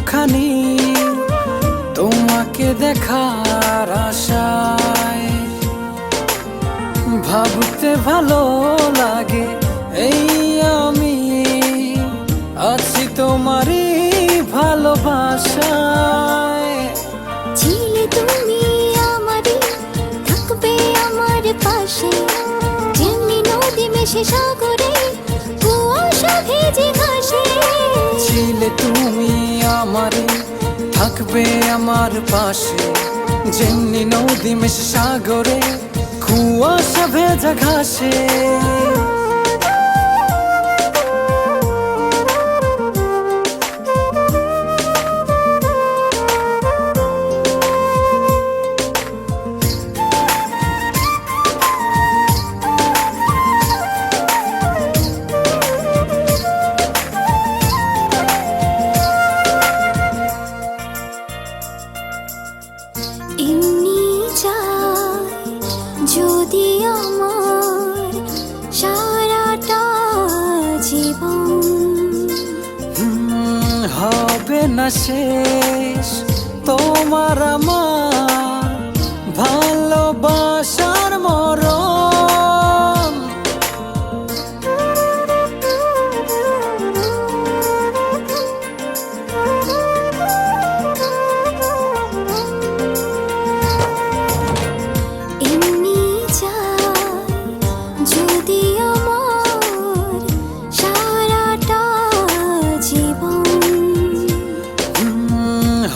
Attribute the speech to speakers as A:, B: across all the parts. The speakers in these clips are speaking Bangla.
A: একটুখানি তোমাকে দেখার আশায়, ভাবতে ভালো লাগে এই আমি আছি তোমারই ভালোবাসায়।
B: ছিলে তুমি আমারই, থাকবে আমার পাশে, যেমনি নদী মেশে সাগরে কুয়াশা ভেজে ঘাসে।
A: ছিলে তুমি আমারই, থাকবে আমার পাশে, যেমনি নদী মেশে সাগরে কুয়াশা ভেজা ঘাসে।
B: এমনি চাই যদি আমার সারাটা জীবন,
A: হবে না শেষ তোমার আমার ভালোবাসার মরণ।
B: এমনি চাই যদি আমার সারাটা জীবন,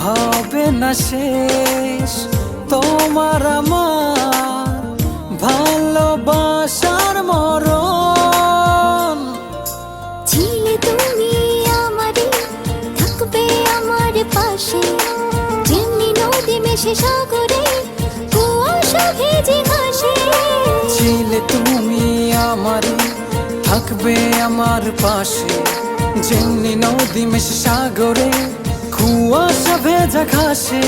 A: হবে না শেষ তোমার আমার ভালোবাসার মরণ।
B: ছিলে তুমি আমারই, থাকবে আমার পাশে, যেমনি নদী মেশে সাগরে কুয়াশা ভেজে ঘাসে।
A: ছিলে তুমি আমারই, থাকবে আমার পাশে, যেমনি নদী মেশে সাগরে কুয়াশা ভেজা ঘাসে।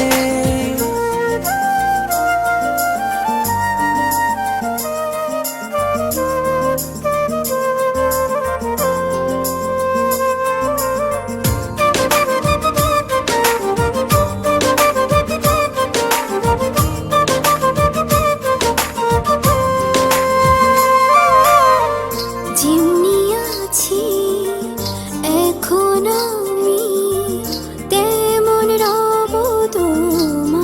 B: যেমনি আছি এখন আমি, তেমন রব তোমার।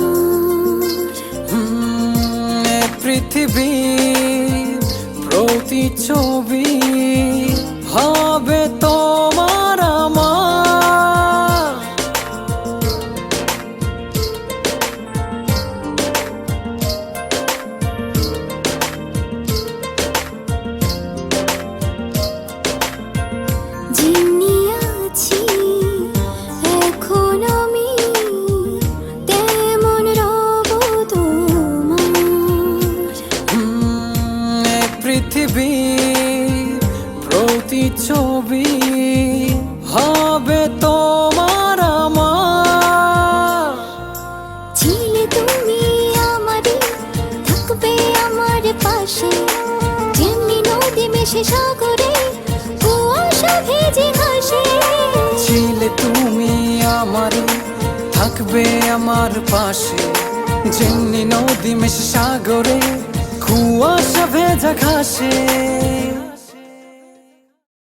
A: পৃথিবীর প্রতিচ্ছবি হবে তোমার আমার।
B: যেমনি আছি এখন আমি, তেমন রব তোমার।
A: পৃথিবীর প্রতিচ্ছবি হবে তোমার আমার।
B: ছিলে তুমি আমারই, থাকবে আমার পাশে, যেমনি নদী মেশে সাগরে কুয়াশা ভেজে ঘাসে।
A: ছিলে তুমি আমারই, থাকবে আমার পাশে, যেমনি নদী মেশে সাগরে কুয়াশা ভেজা ঘাসে।